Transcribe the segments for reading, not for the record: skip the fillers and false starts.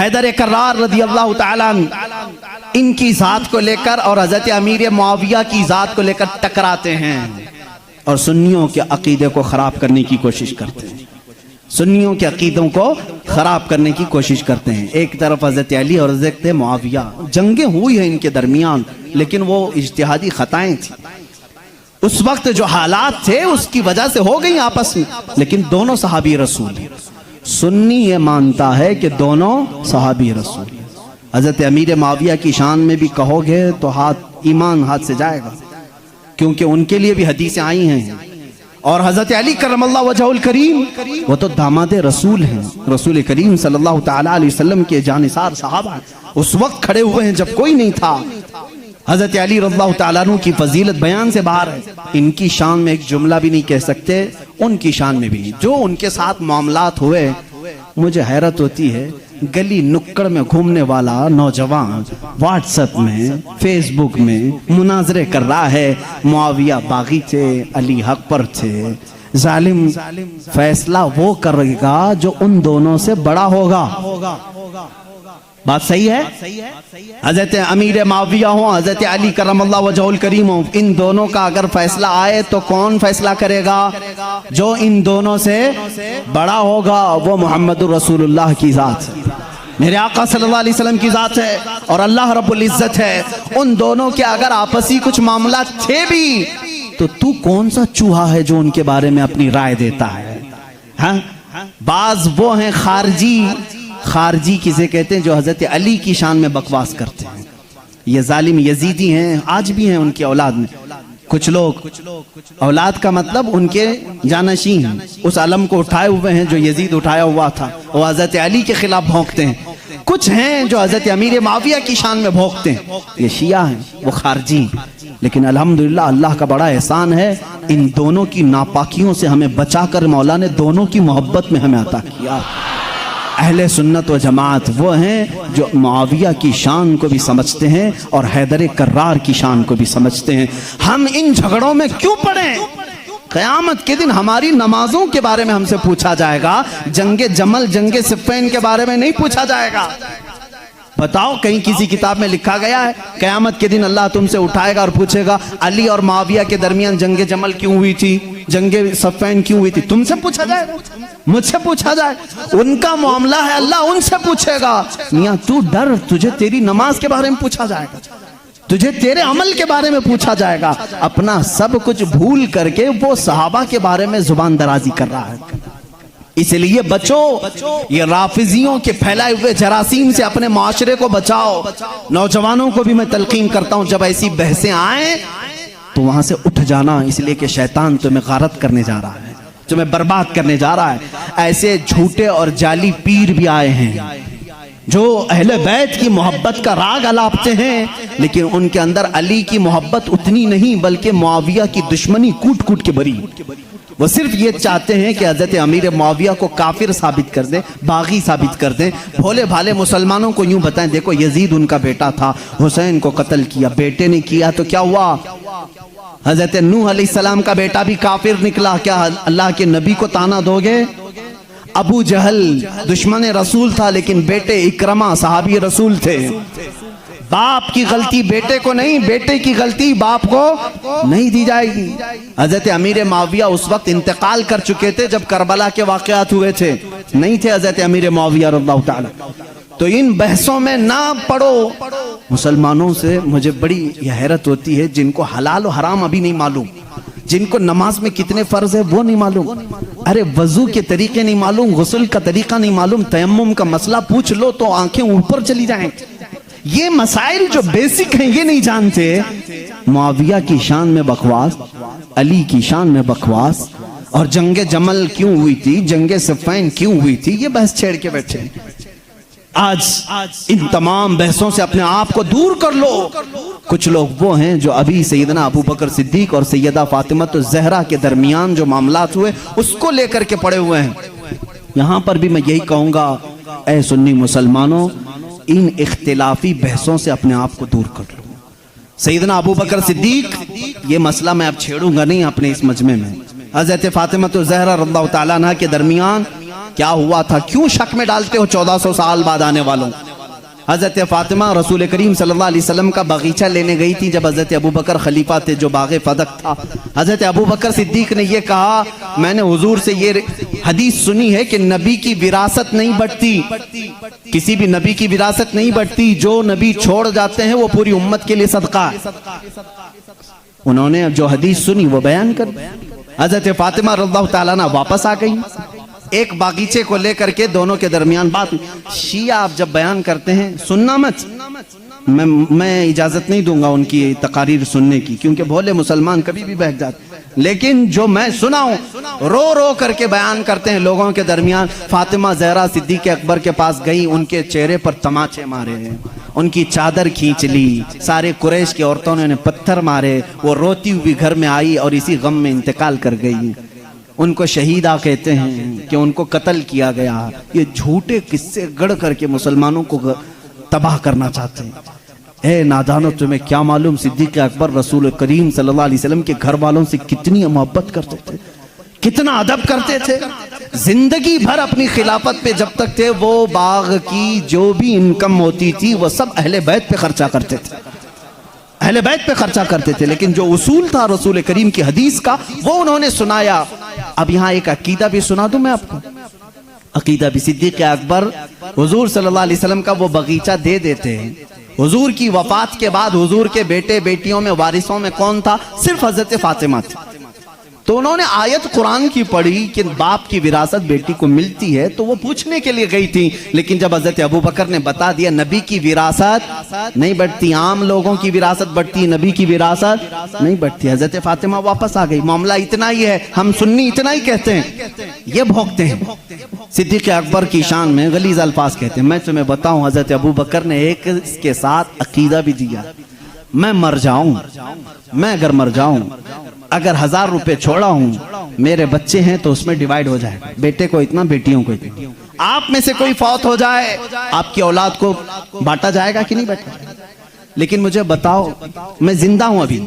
हैदर कर्रार रज़ी अल्लाह ताला इनकी ज़ात को लेकर और हज़रत अमीर मुआविया की ज़ात को लेकर टकराते हैं और सुन्नियों के अकीदे को ख़राब करने की कोशिश करते हैं, सुन्नियों के अकीदों को ख़राब करने की कोशिश करते हैं। एक तरफ हज़रत अली और हज़रत मुआविया, जंगें हुई हैं इनके दरमियान, लेकिन वो इज्तिहादी ख़ताएँ थी। उस वक्त जो हालात थे उसकी वजह से हो गई आपस में, लेकिन दोनों सहाबी रसूल हैं। सुन्नी ये मानता है कि दोनों सहाबी रसूल। हज़रत अमीर मुआविया की शान में भी कहोगे तो ईमान हाथ से जाएगा, क्योंकि उनके लिए भी हदीसें आई हैं। और हज़रत अली करमल्लाहु वजहुल करीम वो तो दामादे रसूल हैं, रसूल करीम सल्लल्लाहु तआला अलैहि वसल्लम के जानिसार सहाबा उस वक्त खड़े हुए हैं जब कोई नहीं था। हज़रत अली रज़ियल्लाहु तआला अन्हु की फजीलत बयान से बाहर है। इनकी शान में एक जुमला भी नहीं कह सकते, उनकी शान में भी जो उनके साथ मामलात हुए। मुझे हैरत होती है, गली नुक्कड़ में घूमने वाला नौजवान व्हाट्सएप में, फेसबुक में मुनाजरे कर रहा है, मुआविया बागी थे, अली हक पर थे। जालिम फैसला वो करेगा जो उन दोनों से बड़ा होगा। बात सही है? हजरत अमीर मुआविया हो, हजरत अली करमल्लाहु वजहुल करीम हो, इन दोनों का अगर फैसला आए तो कौन फैसला करेगा? जो इन दोनों से बड़ा होगा, वो मोहम्मदुर रसूलुल्लाह की जात है, मेरे आका सल्लल्लाहु अलैहि वसल्लम की जात है और अल्लाह रब्बुल इज्जत है। उन दोनों के अगर आपसी कुछ मामला थे भी तो तू कौन सा चूहा है जो उनके बारे में अपनी राय देता है? हाँ, बाज वो हैं खारजी किसे कहते हैं, जो हजरत अली की शान में बकवास करते हैं। ये जालिम यजीदी हैं, आज भी हैं उनकी औलाद में कुछ लोग। औलाद का मतलब उनके जानशीन हैं, उस अलम को उठाए हुए हैं जो यजीद उठाया हुआ था, वो हजरत अली के खिलाफ भौंकते हैं। कुछ हैं जो हजरत अमीर मुआविया की शान में भौंकते हैं, ये शिया हैं, वो खारजी। लेकिन अल्हम्दुलिल्लाह अल्लाह का बड़ा एहसान है, इन दोनों की नापाकियों से हमें बचाकर मौला ने दोनों की मोहब्बत में हमें अता किया। अहले सुन्नत व जमात वो हैं जो मुआविया की शान को भी समझते हैं और हैदर कर्रार की शान को भी समझते हैं। हम इन झगड़ों में क्यों पड़े? क़यामत के दिन हमारी नमाजों के बारे में हमसे पूछा जाएगा, जंगे जमल जंगे सिफ़्फ़ीन के बारे में नहीं पूछा जाएगा। बताओ, कहीं किसी किताब में लिखा गया है क़यामत के दिन अल्लाह तुमसे उठाएगा और पूछेगा अली और मुआविया के दरमियान जंगे जमल क्यों हुई थी, जंगे सिफ़्फ़ीन क्यों हुई थी? तुमसे पूछा जाएगा, मुझसे पूछा जाए, उनका मामला है, अल्लाह उनसे पूछेगा। मियां तू डर, तुझे तेरी नमाज के बारे में पूछा जाएगा, तुझे तेरे अमल के बारे में पूछा जाएगा। अपना सब कुछ भूल करके वो सहाबा के बारे में जुबान दराजी कर रहा है। इसलिए बचो, ये राफिजियों के फैलाए हुए जरासीम से अपने माशरे को बचाओ। नौजवानों को भी मैं तलकीन करता हूं, जब ऐसी बहसें आए तो वहां से उठ जाना, इसलिए कि शैतान तुम्हें गारत करने जा रहा है, तुम्हें बर्बाद करने जा रहा है। ऐसे झूठे और जाली पीर भी आए हैं जो अहले बैत की मोहब्बत का राग अलापते हैं, लेकिन उनके अंदर अली की मोहब्बत उतनी नहीं, बल्कि मुआविया की दुश्मनी कूट कूट के भरी। वो सिर्फ ये चाहते हैं कि हजरत अमीर मुआविया को काफिर साबित कर दें, बागी साबित कर दें। भोले भाले मुसलमानों को यूं बताएं, देखो यजीद उनका बेटा था, हुसैन को कत्ल किया, बेटे ने किया तो क्या हुआ? हजरत नूह अलैहिस्सलाम का बेटा भी काफिर निकला, क्या अल्लाह के नबी को ताना दोगे? अबू जहल दुश्मन रसूल था, लेकिन बेटे इकरमा सहाबी रसूल थे। बाप की गलती बेटे को नहीं, बेटे की गलती बाप को नहीं दी जाएगी। हजरत अमीर मुआविया उस वक्त इंतकाल कर चुके थे जब करबला के वाक़यात हुए थे, नहीं थे हजरत अमीर मुआविया रज़ियल्लाहु ताला। तो इन बहसों में ना पड़ो। मुसलमानों से मुझे बड़ी हैरत होती है, जिनको हलाल और हराम अभी नहीं मालूम, जिनको नमाज में कितने फर्ज है वो नहीं मालूम, अरे वजू के तरीके नहीं मालूम, गुस्ल का तरीका नहीं मालूम, तयम्मुम का मसला पूछ लो तो आंखें ऊपर चली जाएं। ये मसाइल जो बेसिक हैं ये नहीं जानते। मुआविया की शान में बकवास, अली की शान में बकवास, और जंगे जमल क्यों हुई थी, जंगे सिफ़्फ़ीन क्यों हुई थी, ये बहस छेड़ के बैठे। आज इन तमाम बहसों से अपने आप को दूर कर लो। कुछ लोग वो हैं जो अभी सैयदना अबू बकर सिद्दीक और सैयदा फातिमा ज़हरा के दरमियान जो मामलात हुए उसको लेकर के पड़े हुए हैं। यहाँ पर भी मैं यही कहूँगा, ऐ सुन्नी मुसलमानों, इन इख्तिलाफी बहसों से अपने आप को दूर कर लो। सैयदना अबू बकर सिद्दीक, ये मसला मैं अब छेड़ूंगा नहीं अपने इस मजमे में। हज़रत फातिमा ज़हरा रज़ियल्लाहु ताला अन्हा के दरमियान क्या हुआ था, क्यों शक में डालते हो 1400 साल बाद आने वालों। हज़रत फातिमा रसूल करीम सल्लल्लाहु अलैहि वसल्लम का बगीचा लेने गई थी जब हज़रत अबू बकर खलीफा थे, जो बाग़े फदक था। हज़रत अबू बकर सिद्दीक ने यह कहा, मैंने हुजूर से ये हदीस सुनी है कि नबी की विरासत नहीं बढ़ती, किसी भी नबी की विरासत नहीं बढ़ती, जो नबी छोड़ जाते हैं वो पूरी उम्मत के लिए सदका है। उन्होंने जो हदीस सुनी वो बयान कर दी। हज़रत फातिमा रज़ियल्लाहु ताला अन्हा वापस आ गई, एक बागीचे को लेकर के दोनों के दरमियान बात हुई। शिया आप जब बयान करते हैं सुनना मत, मैं इजाजत नहीं दूंगा उनकी तकारीर सुनने की, क्योंकि भोले मुसलमान कभी भी बहक जाते, लेकिन जो मैं सुनाऊं रो रो करके बयान करते हैं लोगों के दरमियान। फातिमा ज़हरा सिद्दीक़ अकबर के पास गई, उनके चेहरे पर तमाचे मारे, उनकी चादर खींच ली, सारे कुरैश की औरतों ने उन्हें पत्थर मारे, वो रोती हुई घर में आई और इसी गम में इंतकाल कर गई। उनको शहीदा कहते हैं कि उनको कत्ल किया गया। ये झूठे किस्से गढ़ करके मुसलमानों को तबाह करना चाहते हैं। ए नादानो, तुम्हें क्या मालूम सिद्दीक़ अकबर रसूल करीम सल्लल्लाहु अलैहि वसल्लम के घर वालों से कितनी मोहब्बत करते थे, कितना अदब करते थे। जिंदगी भर अपनी खिलाफत पे जब तक थे, वो बाग की जो भी इनकम होती थी वो सब अहले बैत पे खर्चा करते थे, अहले बैत पे खर्चा करते थे। लेकिन जो उसूल था रसूल करीम की हदीस का वो उन्होंने सुनाया। अब यहाँ एक अकीदा भी सुना दूं मैं आपको, अकीदा भी। सिद्दीक़ अकबर हुजूर सल्लल्लाहु अलैहि वसल्लम का वो बगीचा दे देते हैं। हुजूर की वफात के बाद हुजूर के बेटे बेटियों में वारिसों में कौन था? सिर्फ हजरत फातिमा थी। तो उन्होंने आयत कुरान की पढ़ी कि बाप की विरासत बेटी को मिलती है, तो वो पूछने के लिए गई थी। लेकिन जब हजरत अबू बकर ने बता दिया नबी की विरासत नहीं बढ़ती, आम लोगों की विरासत बढ़ती, नबी की विरासत नहीं बढ़ती, हजरत फातिमा वापस आ गई। मामला इतना ही है, हम सुन्नी इतना ही कहते हैं, ये भोंकते हैं। सिद्दीक़ अकबर की शान में गलीज़ अल्फाज कहते हैं। मैं तुम्हें बताऊं, हजरत अबू बकर ने एक इसके साथ अकीदा भी दिया, मैं मर जाऊं, मैं अगर मर जाऊं, अगर 1000 रुपए छोड़ा हूं, मेरे बच्चे हैं तो उसमें डिवाइड हो जाए, बेटे को इतना बेटियों को इतना। आप में से कोई फौत हो जाए, आपकी औलाद को बांटा जाएगा कि नहीं बांटा? लेकिन मुझे बताओ, मैं जिंदा हूं अभी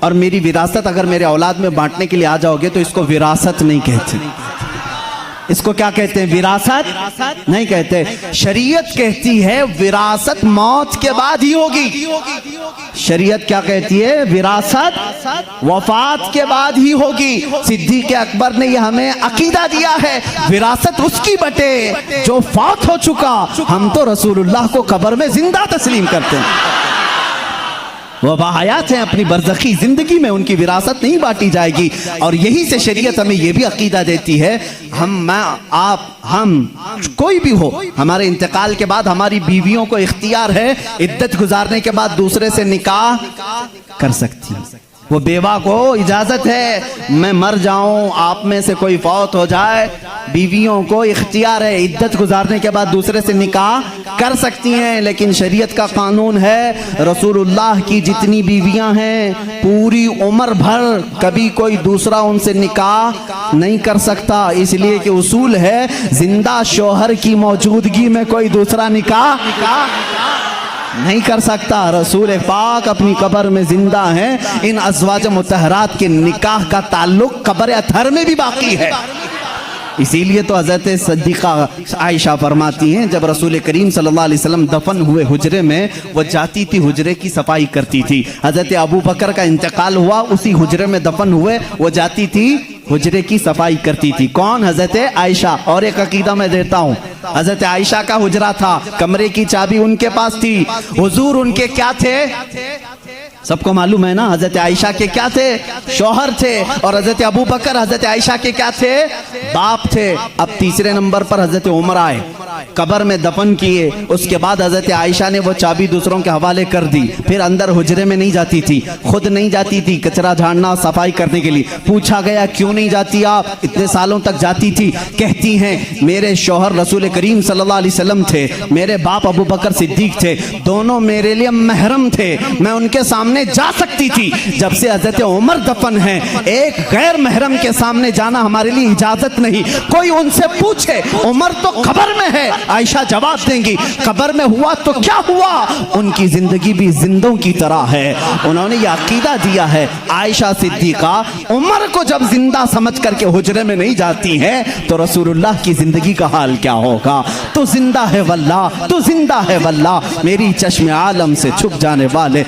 और मेरी विरासत अगर मेरे औलाद में बांटने के लिए आ जाओगे तो इसको विरासत नहीं कहते, इसको क्या कहते हैं? विरासत नहीं कहते। शरीयत कहती है विरासत मौत के बाद ही होगी। शरीयत क्या कहती है? विरासत वफात के बाद ही होगी। सिद्दीक़ अकबर ने यह हमें अकीदा दिया है, विरासत उसकी बटे जो फौत हो चुका। हम तो रसूलुल्लाह को कब्र में जिंदा तस्लीम करते हैं, वो बाहयात हैं, अपनी बरज़खी जिंदगी में उनकी विरासत नहीं बांटी जाएगी। और यही से शरीयत हमें यह भी अकीदा देती है, हम कोई भी हो, हमारे इंतकाल के बाद हमारी बीवियों को इख्तियार है इद्दत गुजारने के बाद दूसरे से निकाह कर सकती है। वो बेवा को इजाजत है, मैं मर जाऊं, आप में से कोई फौत हो जाए, बीवियों को इख्तियार है इद्दत गुजारने के बाद दूसरे से निकाह कर सकती हैं। लेकिन शरीयत का कानून है, रसूलुल्लाह की जितनी बीवियां हैं पूरी उम्र भर कभी कोई दूसरा उनसे निकाह नहीं कर सकता, इसलिए कि उसूल है जिंदा शौहर की मौजूदगी में कोई दूसरा निकाह नहीं कर सकता। रसूल पाक अपनी कब्र में जिंदा हैं, इन अज़वाज मुतहरात के निकाह का ताल्लुक कब्र अतहर में भी बाकी है। इसीलिए तो हज़रत सिद्दीक़ा आयशा फरमाती हैं, जब रसूल करीम सल्लल्लाहु अलैहि वसल्लम दफन हुए हुजरे में, वो जाती थी हुजरे की सफाई करती थी। हज़रत अबू बकर का इंतकाल हुआ, उसी हुजरे में दफन हुए, वो जाती थी हुजरे की सफाई करती थी। कौन? हज़रत आयशा। और एक अकीदा मैं देता हूँ, हज़रत आयशा का हुजरा था, कमरे की चाबी उनके पास थी। हुजूर उनके क्या थे? सबको मालूम है ना, हजरत आयशा के क्या थे? शौहर थे। और हजरत अबू बकर हजरत आयशा के क्या थे? बाप थे। अब तीसरे नंबर पर हजरत उमर आए, कब्र में दफन किए। उसके बाद हजरत आयशा ने वो चाबी दूसरों के हवाले कर दी, फिर अंदर हुजरे में नहीं जाती थी, खुद नहीं जाती थी कचरा झाड़ना सफाई करने के लिए। पूछा गया क्यों नहीं जाती आप? इतने सालों तक जाती थी। कहती हैं मेरे शौहर रसूल करीम सल्लल्लाहु अलैहि वसल्लम थे, मेरे बाप अबू बकर सिद्दीक थे, दोनों मेरे लिए महरम थे, मैं उनके सामने जा सकती थी। जब से हजरत उमर दफन है, एक गैर महरम के सामने जाना हमारे लिए इजाजत नहीं। कोई उनसे पूछे उमर तो कब्र में है, आयशा जवाब देंगी कब्र में हुआ तो क्या हुआ, उनकी जिंदगी भी जिंदों की तरह है। उन्होंने यह अकीदा दिया है। आयशा सिद्दीका उमर को जब जिंदा समझ करके हुजरे में नहीं जाती है तो रसूलुल्लाह की जिंदगी का हाल क्या होगा। तो जिंदा है वल्लाह, तो जिंदा है वल्लाह, मेरी चश्मे आलम से छुप जाने वाले